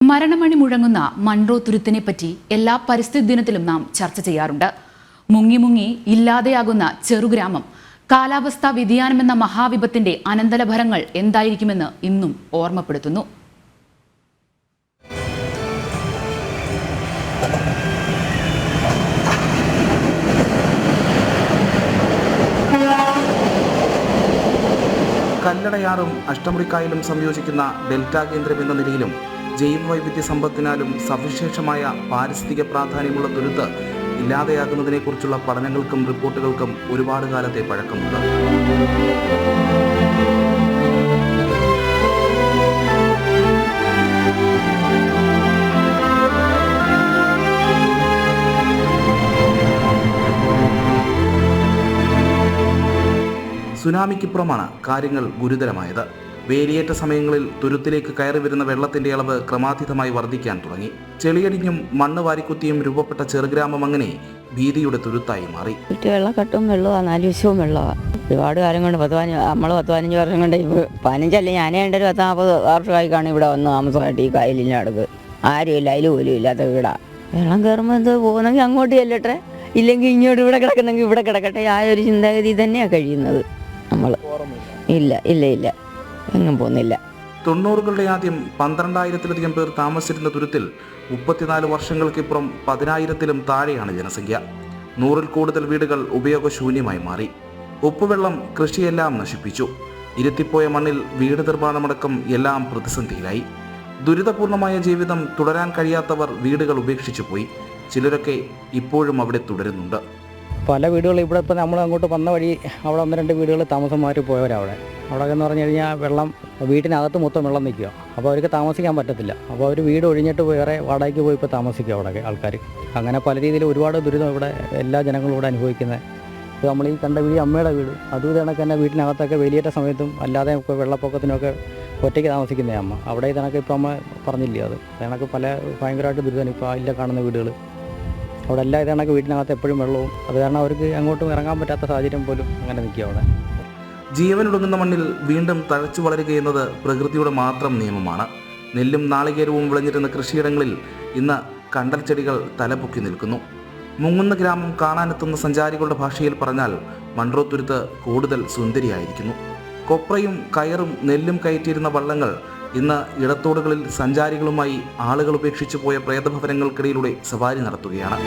മരണമണി മുഴങ്ങുന്ന മൺട്രോ തുരുത്തിനെപ്പറ്റി എല്ലാ പരിസ്ഥിതി ദിനത്തിലും നാം ചർച്ച ചെയ്യാറുണ്ട്. മുങ്ങി മുങ്ങി ഇല്ലാതെയാകുന്ന ചെറുഗ്രാമം, കാലാവസ്ഥാ വ്യതിയാനമെന്ന മഹാവിപത്തിന്റെ അനന്തരഫലങ്ങൾ എന്തായിരിക്കുമെന്ന് ഇന്നും ഓർമ്മപ്പെടുത്തുന്നു. കല്ലടയാറും അഷ്ടമുടിക്കായലും സംയോജിക്കുന്ന ഡെൽറ്റ കേന്ദ്രം എന്ന നിലയിലും ജൈവവൈവിധ്യ സമ്പത്തിനാലും സവിശേഷമായ പാരിസ്ഥിതിക പ്രാധാന്യമുള്ള തുരുത്ത് ഇല്ലാതെയാകുന്നതിനെക്കുറിച്ചുള്ള പഠനങ്ങൾക്കും റിപ്പോർട്ടുകൾക്കും ഒരുപാട് കാലത്തെ പഴക്കമുണ്ട്. സുനാമിക്കിപ്പുറമാണ് കാര്യങ്ങൾ ഗുരുതരമായത്. വേലിയേറ്റ സമയങ്ങളിൽ തുരുത്തിലേക്ക് കയറി വരുന്ന വെള്ളത്തിന്റെ അളവ് ക്രമാതീതമായി വർദ്ധിക്കാൻ തുടങ്ങി. ചെളിയടിഞ്ഞും മണ്ണ് വാരിക്കുത്തിയും രൂപപ്പെട്ട ചെറുഗ്രാമം അങ്ങനെ ഭീതിയുടെ തുരുത്തായി മാറി. വെള്ളക്കെട്ടും വെള്ളമാണ്, 4 ദിവസവും വെള്ളമാണ്. ഒരുപാട് കാലം കൊണ്ട് 15 വർഷം കൊണ്ട് 15 ഞാനേ ഉണ്ട്, 40 വർഷമായി കാണും ഇവിടെ വന്ന് താമസമായിട്ട്. ഈ കായലിൻ്റെ അടുക്ക് ആരുമില്ല, അതിൽ പോലും ഇല്ലാത്ത വീടാ. വെള്ളം കയറുമ്പോൾ എന്ത് പോകുന്നെങ്കിൽ അങ്ങോട്ട് ചെല്ലട്ടെ, ഇല്ലെങ്കിൽ ഇങ്ങോട്ട് ഇവിടെ കിടക്കുന്നെങ്കിൽ ഇവിടെ കിടക്കട്ടെ, ആ ഒരു ചിന്താഗതി തന്നെയാണ് കഴിയുന്നത് നമ്മൾ. ഇല്ല ഇല്ല ഇല്ല എങ്ങും പോകുന്നില്ല. 90കളുടെ ആദ്യം 12,000-ലധികം പേർ താമസിച്ചിരുന്ന തുരുത്തിൽ 34 വർഷങ്ങൾക്കിപ്പുറം 10,000-ലും താഴെയാണ് ജനസംഖ്യ. 100-ൽ കൂടുതൽ വീടുകൾ ഉപയോഗശൂന്യമായി മാറി. ഉപ്പുവെള്ളം കൃഷിയെല്ലാം നശിപ്പിച്ചു. ഇരുത്തിപ്പോയ മണ്ണിൽ വീട് നിർമ്മാണമടക്കം എല്ലാം പ്രതിസന്ധിയിലായി. ദുരിതപൂർണമായ ജീവിതം തുടരാൻ കഴിയാത്തവർ വീടുകൾ ഉപേക്ഷിച്ചു പോയി. ചിലരൊക്കെ ഇപ്പോഴും അവിടെ തുടരുന്നുണ്ട്. പല വീടുകൾ ഇവിടെ ഇപ്പോൾ നമ്മൾ അങ്ങോട്ട് വന്ന വഴി അവിടെ 1-2 വീടുകൾ താമസം മാറ്റി പോയവരവിടെ. അവിടെ എന്ന് പറഞ്ഞു കഴിഞ്ഞാൽ വെള്ളം വീട്ടിനകത്ത് മൊത്തം വെള്ളം നിൽക്കുക. അപ്പോൾ അവർക്ക് താമസിക്കാൻ പറ്റത്തില്ല. അപ്പോൾ അവർ വീട് ഒഴിഞ്ഞിട്ട് വേറെ വാടകയ്ക്ക് പോയി ഇപ്പോൾ താമസിക്കുക അവിടെ ആൾക്കാർ. അങ്ങനെ പല രീതിയിൽ ഒരുപാട് ദുരിതം ഇവിടെ എല്ലാ ജനങ്ങളും ഇവിടെ അനുഭവിക്കുന്നത്. ഇപ്പോൾ നമ്മൾ ഈ കണ്ട വീട് അമ്മയുടെ വീട്, അതും ഇതണക്ക് തന്നെ വീട്ടിനകത്തൊക്കെ വലിയേറ്റ സമയത്തും അല്ലാതെ വെള്ളപ്പൊക്കത്തിനൊക്കെ ഒറ്റയ്ക്ക് താമസിക്കുന്ന അമ്മ. അവിടെ ഇതണക്ക് ഇപ്പോൾ അമ്മ പറഞ്ഞില്ലേ, അത് ഇതണക്ക് പല ഭയങ്കരമായിട്ട് ദുരിതമാണ് ഇപ്പോൾ ഇല്ല കാണുന്ന വീടുകൾ. അവിടെ എല്ലാ ഇതണക്ക് വീട്ടിനകത്ത് എപ്പോഴും വെള്ളവും, അത് കാരണം അവർക്ക് അങ്ങോട്ടും ഇറങ്ങാൻ പറ്റാത്ത സാഹചര്യം പോലും അങ്ങനെ നിൽക്കുക അവിടെ. ജീവനൊടുങ്ങുന്ന മണ്ണിൽ വീണ്ടും തഴച്ചു വളരുകയെന്നത് പ്രകൃതിയുടെ മാത്രം നിയമമാണ്. നെല്ലും നാളികേരവും വിളഞ്ഞിരുന്ന കൃഷിയിടങ്ങളിൽ ഇന്ന് കണ്ടൽ ചെടികൾ തലപൊക്കി നിൽക്കുന്നു. മുങ്ങുന്ന ഗ്രാമം കാണാനെത്തുന്ന സഞ്ചാരികളുടെ ഭാഷയിൽ പറഞ്ഞാൽ മൺട്രോ തുരുത്ത് കൂടുതൽ സുന്ദരിയായിരിക്കുന്നു. കൊപ്രയും കയറും നെല്ലും കയറ്റിയിരുന്ന വള്ളങ്ങൾ ഇന്ന് ഇടത്തോടുകളിൽ സഞ്ചാരികളുമായി ആളുകൾ ഉപേക്ഷിച്ചു പോയ പ്രേതഭവനങ്ങൾക്കിടയിലൂടെ സവാരി നടത്തുകയാണ്.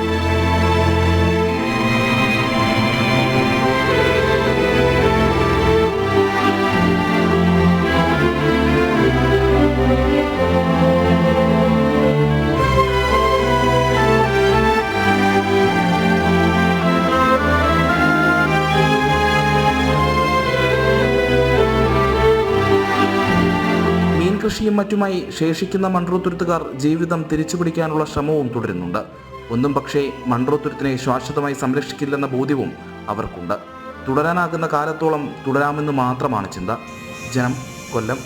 കൃഷിയും മറ്റുമായി ശേഷിക്കുന്ന മൺട്രോ തുരുത്തുകാർ ജീവിതം തിരിച്ചുപിടിക്കാനുള്ള ശ്രമവും തുടരുന്നുണ്ട്. ഒന്നും പക്ഷേ മൺട്രോ തുരുത്തിനെ ശാശ്വതമായി സംരക്ഷിക്കില്ലെന്ന ബോധ്യവും അവർക്കുണ്ട്. തുടരാനാകുന്ന കാലത്തോളം തുടരാമെന്ന് മാത്രമാണ് ചിന്ത. ജനം, കൊല്ലം.